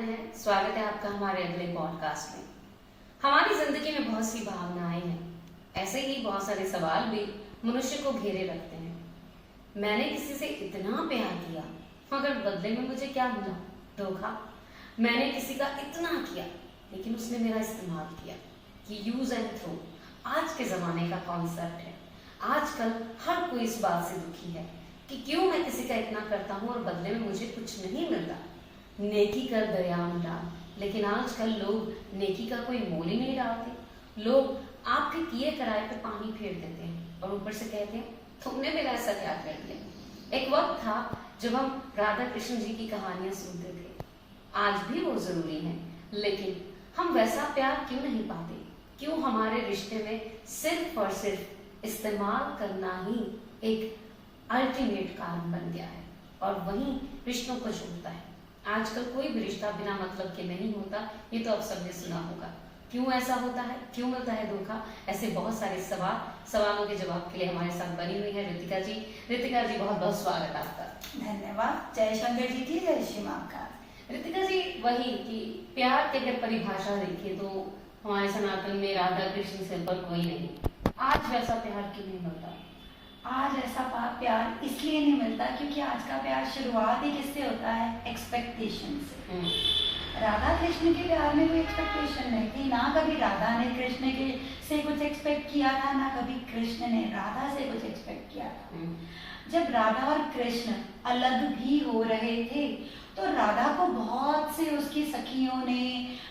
हैं। स्वागत है आपका हमारे अगले पॉडकास्ट में। हमारी जिंदगी में बहुत सी भावनाएं हैं, ऐसे ही बहुत सारे सवाल भी मनुष्य को घेरे रखते हैं। मैंने किसी से इतना प्यार किया मगर बदले में मुझे क्या मिला? धोखा। मैंने किसी का इतना किया लेकिन उसने मेरा इस्तेमाल किया। कि यूज एंड थ्रो आज के जमाने का कॉन्सेप्ट है। आजकल हर कोई इस बात से दुखी है कि क्यों मैं किसी का इतना करता हूँ और बदले में मुझे कुछ नहीं मिलता। नेकी कर दरिया में डाल, लेकिन आजकल लोग नेकी का कोई मोल ही नहीं डालते। लोग आपके किए कराए पे पानी फेर देते हैं और ऊपर से कहते हैं तुमने मेरा ऐसा क्या कर दिया। एक वक्त था जब हम राधा कृष्ण जी की कहानियां सुनते थे। आज भी वो जरूरी है, लेकिन हम वैसा प्यार क्यों नहीं पाते? क्यों हमारे रिश्ते में सिर्फ और सिर्फ इस्तेमाल करना ही एक अल्टीमेट कारण बन गया है और वही रिश्तों को जोड़ता है। आजकल कोई भी रिश्ता बिना मतलब के नहीं होता, ये तो आप सबने सुना होगा। क्यों ऐसा होता है? क्यों मिलता है धोखा? ऐसे बहुत सारे सवालों के जवाब के लिए हमारे साथ बनी हुई है ऋतिका जी। ऋतिका जी, बहुत बहुत स्वागत आपका। धन्यवाद। जय शंकर जी की जय श्री मां का। ऋतिका जी, वही कि प्यार की अगर परिभाषा देखिए तो हमारे सनातन में राधा कृष्ण से ऊपर कोई नहीं। आज वैसा प्यार क्यों नहीं मिलता? आज ऐसा प्यार इसलिए नहीं मिलता क्योंकि आज का प्यार शुरुआत ही किससे होता है? एक्सपेक्टेशन से। राधा कृष्ण के प्यार में कोई एक्सपेक्टेशन नहीं थी। ना कभी राधा ने कृष्ण के से कुछ एक्सपेक्ट किया था, ना कभी कृष्ण ने राधा से कुछ एक्सपेक्ट किया था। जब राधा और कृष्ण अलग भी हो रहे थे तो राधा को बहुत से उसकी सखियों ने,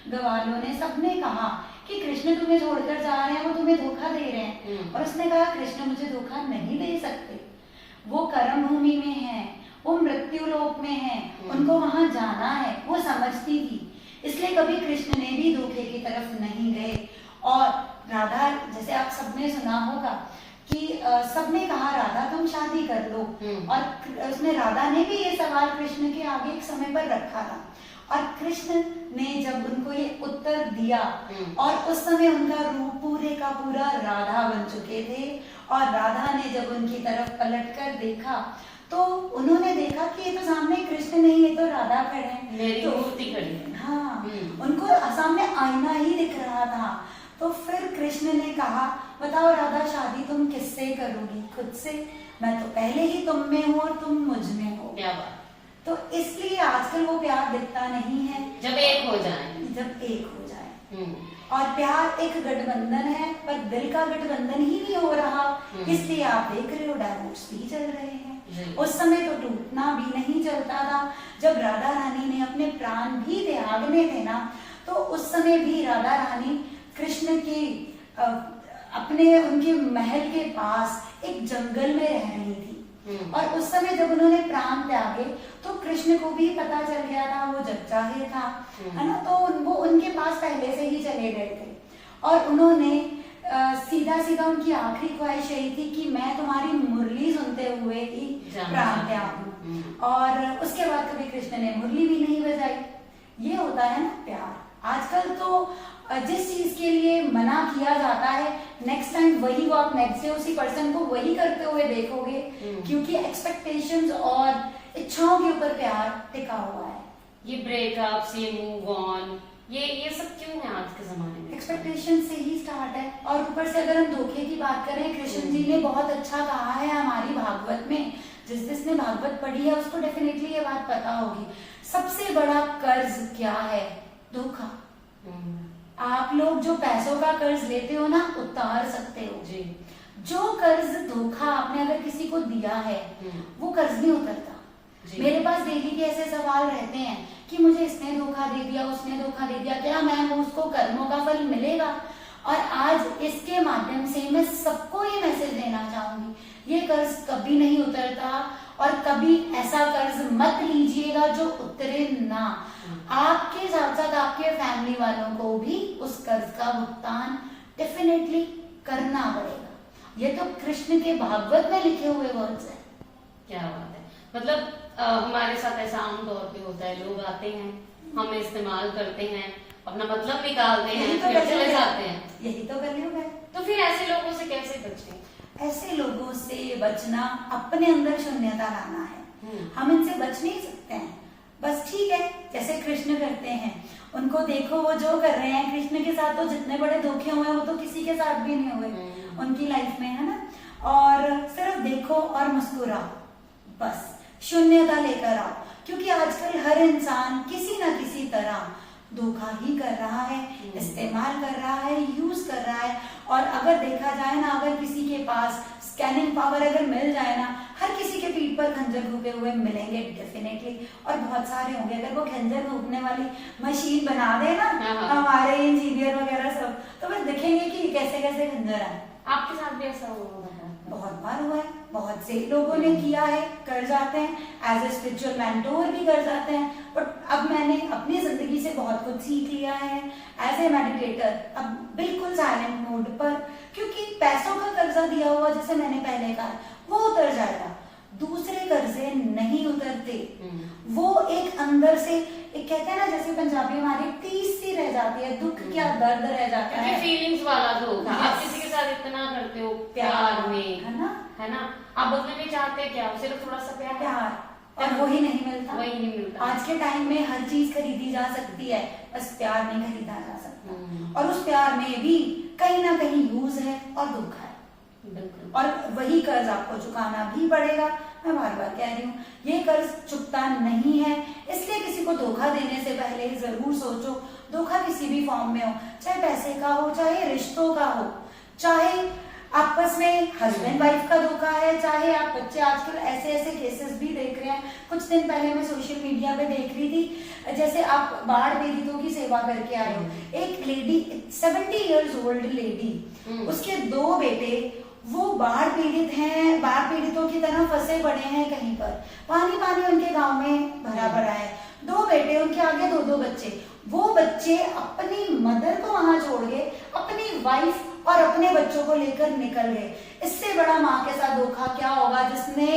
ग्वालों ने, सबने कहा कि कृष्ण तुम्हें छोड़कर जा रहे हैं, वो तुम्हें धोखा दे रहे हैं। और उसने कहा कृष्ण मुझे धोखा नहीं दे सकते, वो कर्म भूमि में है, वो मृत्यु लोक में है, उनको वहां जाना है। वो समझती थी, इसलिए कभी कृष्ण ने भी धोखे की तरफ नहीं गए। और राधा, जैसे आप सबने सुना होगा कि सबने कहा राधा तुम शादी कर लो, और उसने राधा ने भी ये सवाल कृष्ण के आगे एक समय पर रखा था। और कृष्ण ने जब उनको ये उत्तर दिया और उस समय उनका रूप पूरे का पूरा राधा बन चुके थे, और राधा ने जब उनकी तरफ पलट कर देखा तो उन्होंने देखा कि ये तो सामने कृष्ण नहीं, ये तो राधा खड़े हैं, मेरी मूर्ति खड़ी है। हाँ, उनको सामने आईना ही दिख रहा था। तो फिर कृष्ण ने कहा बताओ राधा, शादी तुम किससे करोगी? खुद से? मैं तो पहले ही तुम में हूँ और तुम मुझ में हो। क्या बात। तो इसलिए आजकल वो प्यार दिखता नहीं है। जब एक हो जाए, जब एक हो जाए। और प्यार एक गठबंधन है, पर दिल का गठबंधन ही नहीं हो रहा। इसलिए आप देख रहे हो डाइवोर्स भी चल रहे हैं। उस समय तो टूटना भी नहीं चलता था। जब राधा रानी ने अपने प्राण भी त्यागने थे ना, तो उस समय भी राधा रानी कृष्ण के अपने उनके महल के पास एक जंगल में रह रही थी। और उस समय जब उन्होंने प्राण त्यागे तो कृष्ण को भी पता चल गया था, वो जग चाहे था, है ना। तो वो उनके पास पहले से ही चले गए थे और उन्होंने सीधा सीधा उनकी आखिरी ख्वाहिश यही थी कि मैं तुम्हारी मुरली सुनते हुए ही प्राण त्यागूं। और उसके बाद कभी कृष्ण ने मुरली भी नहीं बजाई। ये होता है ना प्यार। आजकल तो जिस चीज के लिए मना किया जाता है, नेक्स्ट टाइम वही वो आप नेक्स्ट डे उसी पर्सन को वही करते हुए देखोगे, क्योंकि एक्सपेक्टेशंस और इच्छाओं के ऊपर प्यार टिका हुआ है। ये ब्रेकअप्स, ये मूव ऑन, ये सब क्यों है आज के जमाने में? एक्सपेक्टेशन से ही स्टार्ट है। और ऊपर से अगर हम धोखे की बात करें, कृष्ण जी ने बहुत अच्छा कहा है हमारी भागवत में। जिसने भागवत पढ़ी है उसको डेफिनेटली ये बात पता होगी। सबसे बड़ा कर्ज क्या है? धोखा। आप लोग जो पैसों का कर्ज लेते हो ना, उतार सकते हो जी। जो कर्ज धोखा आपने अगर किसी को दिया है, वो कर्ज नहीं उतरता। मेरे पास डेली के ऐसे सवाल रहते हैं कि मुझे इसने धोखा दे दिया, उसने धोखा दे दिया, क्या मैं उसको कर्मों का फल मिलेगा? और आज इसके माध्यम से मैं सबको ये मैसेज देना चाहूंगी, ये कर्ज कभी नहीं उतरता और कभी ऐसा कर्ज मत लीजिएगा जो उतरे ना। आपके साथ साथ आपके फैमिली वालों को भी उस कर्ज का भुगतान डेफिनेटली करना पड़ेगा। ये तो कृष्ण के भागवत में लिखे हुए वर्ड्स हैं। क्या बात है। मतलब हमारे साथ ऐसा आमतौर पे होता है, लोग आते हैं, हमें इस्तेमाल करते हैं, अपना मतलब निकालते हैं, तो फिर चले जाते हैं। यही तो कलयुग है। तो फिर ऐसे लोगों से कैसे बचें? ऐसे लोगों से बचना अपने अंदर शून्यता लाना है। हम इनसे बच नहीं सकते हैं। बस ठीक है, जैसे कृष्ण करते हैं, उनको देखो वो जो कर रहे हैं, कृष्ण के साथ तो जितने बड़े धोखे हुए हैं वो तो किसी के साथ भी नहीं हुए उनकी लाइफ में, है ना। और सिर्फ देखो और मुस्कुराओ, बस शून्यता लेकर आओ, क्योंकि आजकल हर इंसान किसी ना किसी तरह धोखा ही कर रहा है, इस्तेमाल कर रहा है, यूज कर रहा है। और अगर देखा जाए ना, अगर किसी के पास स्कैनिंग पावर अगर मिल जाए ना, हर किसी के पीठ पर खंजर घूपे हुए मिलेंगे डेफिनेटली, और बहुत सारे होंगे। अगर वो खंजर घूपने वाली मशीन बना दे ना हमारे इंजीनियर वगैरह सब, तो फिर दिखेंगे कि कैसे कैसे खंजर है। आपके साथ भी ऐसा हुआ है? बहुत बार हुआ है, बहुत से लोगों ने किया है, कर जाते हैं, एज ए स्पिरिचुअल मेंटोर भी कर जाते हैं। बट अब मैंने अपनी जिंदगी से बहुत कुछ सीख लिया है एज ए मेडिटेटर, अब बिल्कुल साइलेंट मोड पर, क्योंकि पैसों का कर्जा दिया हुआ, जैसे मैंने पहले कहा, वो उतर जाएगा, दूसरे कर्जे नहीं उतरते। वो एक अंदर से, एक कहते हैं ना, जैसे पंजाबी हमारी टीस सी रह जाती है, दुख क्या दर्द रह जाता है, फीलिंग्स वाला धोखा। आप किसी के साथ इतना करते हो प्यार में, है ना, आप बदले में चाहते क्या, सिर्फ थोड़ा सा प्यार, और वही नहीं मिलता। वही नहीं मिलता। आज के टाइम में हर चीज खरीदी जा सकती है, बस प्यार नहीं खरीदा जा सकता। और उस प्यार में भी कहीं ना कहीं यूज है और दुख है, और वही कर्ज आपको चुकाना भी पड़ेगा। मैं बार बार कह रही हूँ, ये कर्ज चुकता नहीं है, इसलिए किसी को धोखा देने से पहले जरूर सोचो। धोखा किसी भी फॉर्म में हो, चाहे पैसे का हो, चाहे रिश्तों का हो, चाहे आपस में हस्बैंड वाइफ का धोखा है, चाहे आप बच्चे, आजकल ऐसे ऐसे केसेस भी देख रहे हैं। कुछ दिन पहले मैं सोशल मीडिया पे देख रही थी, जैसे आप बाढ़ पीड़ितों की सेवा करके आए हो, एक लेडी 70 इयर्स ओल्ड लेडी, उसके 2 बेटे, वो बाढ़ पीड़ित हैं, बाढ़ पीड़ितों की तरह फंसे पड़े हैं कहीं पर, पानी पानी उनके गांव में भरा पड़ा है, 2 बेटे, उनके आगे 2-2 बच्चे। वो बच्चे अपनी मदर को वहां छोड़ गए, अपनी वाइफ और अपने बच्चों को लेकर निकल गए। इससे बड़ा माँ के साथ धोखा क्या होगा, जिसने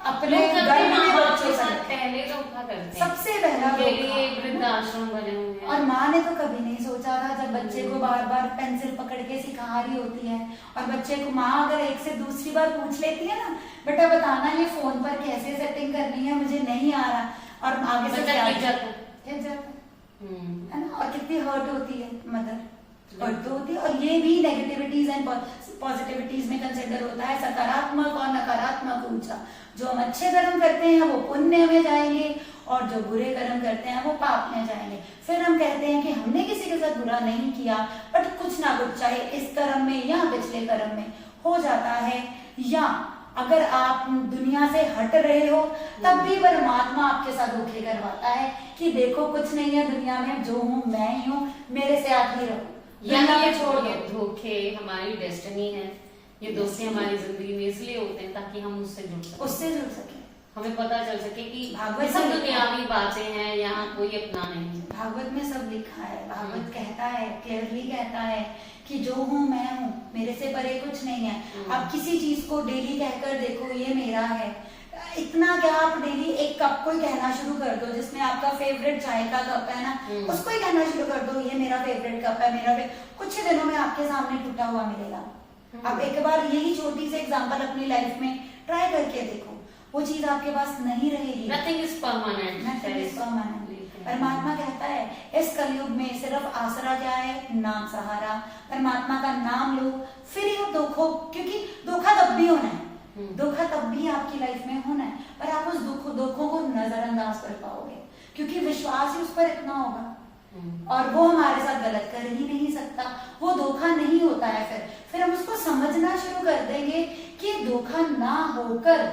अपने घर में बच्चों के साथ पहले धोखा करते हैं, सबसे पहला धोखा। वृद्धाश्रम बने हुए हैं, और माँ ने तो कभी नहीं सोचा था, जब बच्चे को बार बार पेंसिल पकड़ के सिखा रही होती है, और बच्चे को माँ अगर एक से दूसरी बार पूछ लेती है ना, बेटा बताना ये फोन पर कैसे सेटिंग करनी है, मुझे नहीं आ रहा, और आगे से क्या जाता है ना, और कितनी हर्ट होती है मदर, हर्ट तो होती है। और ये भी नेगेटिविटीज एंड पॉजिटिविटीज में कंसिडर होता है, सकारात्मक और नकारात्मक ऊर्जा। जो हम अच्छे कर्म करते हैं वो पुण्य में जाएंगे, और जो बुरे कर्म करते हैं वो पाप में जाएंगे। फिर हम कहते हैं कि हमने किसी के साथ बुरा नहीं किया, बट कुछ ना कुछ, चाहे इस कर्म में या पिछले कर्म में हो जाता है, या अगर आप दुनिया से हट रहे हो तब भी परमात्मा आपके साथ धोखे करवाता है कि देखो कुछ नहीं है दुनिया में, जो हूँ मैं ही हूँ, मेरे से आप ही रहो, ये छोड़ दो। धोखे हमारी डेस्टिनी है, ये दोस्ती हमारी जिंदगी में इसलिए होते हैं ताकि हम उससे जुड़ सके, हमें पता चल सके कि भागवत सब दुनियावी बातें हैं, यहाँ कोई अपना नहीं है। भागवत में सब लिखा है, भागवत कहता है, क्लियरली कहता है कि जो हूँ मैं हूँ, मेरे से परे कुछ नहीं है। आप किसी चीज को डेली कहकर देखो ये मेरा है, इतना क्या, आप डेली एक कप को ही कहना शुरू कर दो, जिसमें आपका फेवरेट चाय का कप है ना, उसको ही कहना शुरू कर दो, ये मेरा फेवरेट कप है, मेरा कुछ ही दिनों में आपके सामने टूटा हुआ मिलेगा। आप एक बार यही छोटी सी एग्जांपल अपनी लाइफ में ट्राई करके देखो, वो चीज आपके पास नहीं रहेगी। Nothing is permanent. Nothing is permanent. परमात्मा कहता है इस कलयुग में सिर्फ आसरा क्या है, नाम सहारा, परमात्मा का नाम लो, फिर ये धोखो, क्योंकि धोखा तब भी होना है, धोखा तब भी आपकी लाइफ में होना है, पर आप उस धोखों को नजरअंदाज कर पाओगे, क्योंकि विश्वास ही उस पर इतना होगा, और वो हमारे साथ गलत कर ही नहीं सकता, वो धोखा नहीं होता है। फिर हम उसको समझना शुरू कर देंगे कि धोखा ना होकर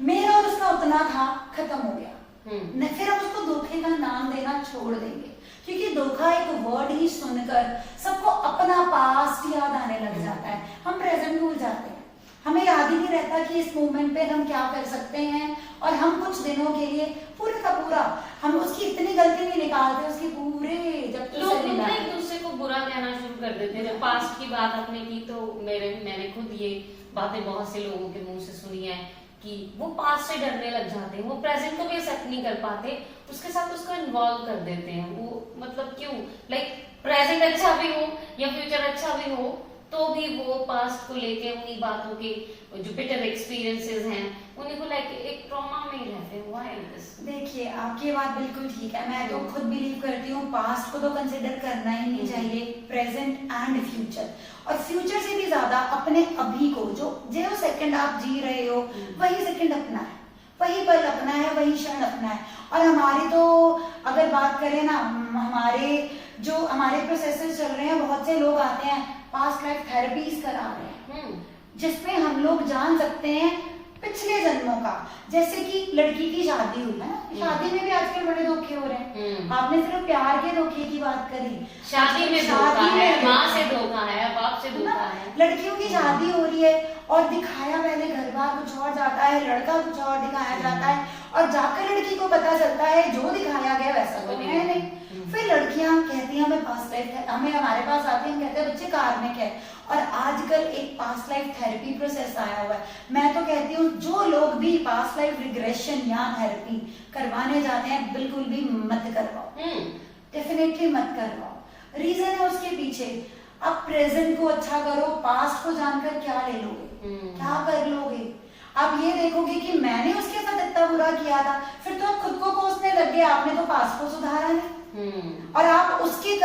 मेरा और उसका उतना था, खत्म हो गया। फिर हम उसको धोखे का नाम देना छोड़ देंगे, क्योंकि धोखा एक वर्ड ही सुनकर सबको अपना पास्ट याद आने लग जाता है, हम प्रेजेंट भूल जाते हैं, हमें याद ही नहीं रहता कि इस मोमेंट पे हम क्या कर सकते हैं, और हम कुछ दिनों के लिए पूरे का पूरा हम उसकी इतनी गलती नहीं निकालते, उसकी पूरे जब लोग एक दूसरे को बुरा कहना शुरू कर देते हैं। जब पास्ट की बात आपने की तो मैंने खुद ये बातें बहुत से लोगों के मुंह से सुनी है कि वो पास्ट से डरने लग जाते हैं, वो प्रेजेंट को भी एक्सेप्ट नहीं कर पाते, उसके साथ उसको इन्वॉल्व कर देते हैं। वो मतलब क्यों, लाइक प्रेजेंट अच्छा भी हो या फ्यूचर अच्छा भी हो, तो भी वो पास्ट को लेके उन्हीं बातों के जो बिटर एक्सपीरियंसेस हैं उन्हीं को लेके एक ट्रॉमा में ही रहते हैं। Why this? देखिए, आपकी बात बिल्कुल ठीक है। मैं तो खुद बिलीव करती हूँ पास्ट को तो कंसिडर करना ही नहीं चाहिए, प्रेजेंट एंड फ्यूचर। और फ्यूचर से भी ज्यादा अपने अभी को, जो सेकंड आप जी रहे हो वही सेकंड अपना है, वही पल अपना है, वही क्षण अपना है। और हमारी तो अगर बात करें ना, हमारे प्रोसेसेस चल रहे हैं, बहुत से लोग आते हैं पास्ट लाइफ थेरेपीज करा रहे हैं जिसमें हम लोग जान सकते हैं पिछले जन्मों का। जैसे कि लड़की की शादी हुई है ना, शादी में भी आजकल बड़े धोखे हो रहे हैं। आपने सिर्फ प्यार के धोखे की बात करी, शादी में धोखा है, माँ से धोखा है, बाप से धोखा है। लड़कियों की शादी हो रही है और दिखाया पहले घर बार कुछ और जाता है, लड़का कुछ और दिखाया जाता है, और जाकर लड़की को पता चलता है जो दिखाया गया वैसा तो है नहीं। फिर लड़कियां कहती हैं हमें पास्ट लाइफ है, हमारे पास आती हैं, हम कहते हैं बच्चे कार्मिक है। और आजकल एक पास्ट लाइफ थेरेपी प्रोसेस आया हुआ है। मैं तो कहती हूँ जो लोग भी पास्ट लाइफ रिग्रेशन या थेरेपी करवाने जाते हैं बिल्कुल भी मत करवाओ, डेफिनेटली मत करवाओ। रीजन है उसके पीछे, आप प्रेजेंट को अच्छा करो, पास्ट को जानकर क्या ले लोगे, क्या कर लोगे? आप ये देखोगे कि मैंने उसके साथ इतना बुरा किया था, फिर तो आप खुद को कोसने लग गए, आपने तो पास्ट को सुधारा नहीं। और आप उसके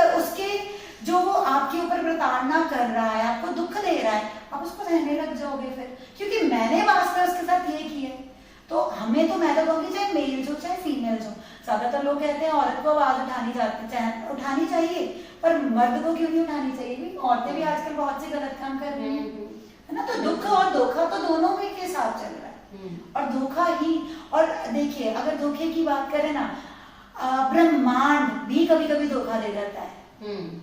जो वो आपके ऊपर प्रताड़ना कर रहा है, आपको दुख दे रहा है, आप उसको सहने लग जाओगे फिर, क्योंकि मैंने वास्तव में उसके साथ ये किया है। तो हमें तो, मैं तो कहूँगी चाहे मेल जो चाहे फीमेल जो, ज्यादातर लोग कहते हैं औरत को आवाज उठानी चाहिए, पर मर्द को क्यों नहीं उठानी चाहिए? औरतें भी आजकल बहुत से गलत काम कर रही है ना। तो दुख और धोखा तो दोनों में के साथ चल रहा है, और धोखा ही। और देखिए, अगर धोखे की बात करें ना, ब्रह्मांड भी कभी कभी धोखा दे जाता है।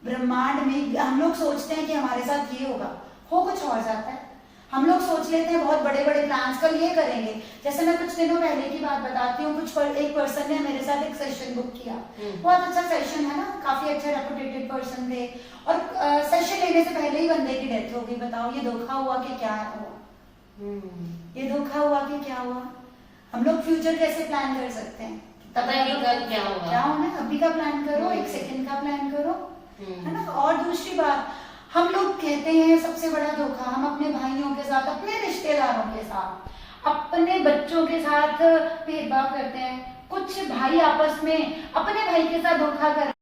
ब्रह्मांड में हम लोग सोचते हैं कि हमारे साथ ये होगा, हो कुछ और जाता है। हम लोग सोच लेते हैं बहुत बड़े बड़े प्लान्स, कल ये करेंगे। जैसे मैं कुछ दिनों पहले की बात बताती हूँ, एक पर्सन ने मेरे साथ एक सेशन बुक किया, बहुत अच्छा सेशन है ना, काफी अच्छे रेपुटेटेड पर्सन थे, और सेशन लेने से पहले ही बंदे की डेथ हो गई। बताओ, ये धोखा हुआ कि क्या हुआ? ये धोखा हुआ कि क्या हुआ? हम लोग फ्यूचर कैसे प्लान कर सकते हैं? पता नहीं कल क्या होगा, क्या होना, अभी का प्लान करो, एक सेकंड का प्लान करो, है ना। और दूसरी बात, हम लोग कहते हैं सबसे बड़ा धोखा, हम अपने भाइयों के साथ, अपने रिश्तेदारों के साथ, अपने बच्चों के साथ भेदभाव करते हैं। कुछ भाई आपस में अपने भाई के साथ धोखा कर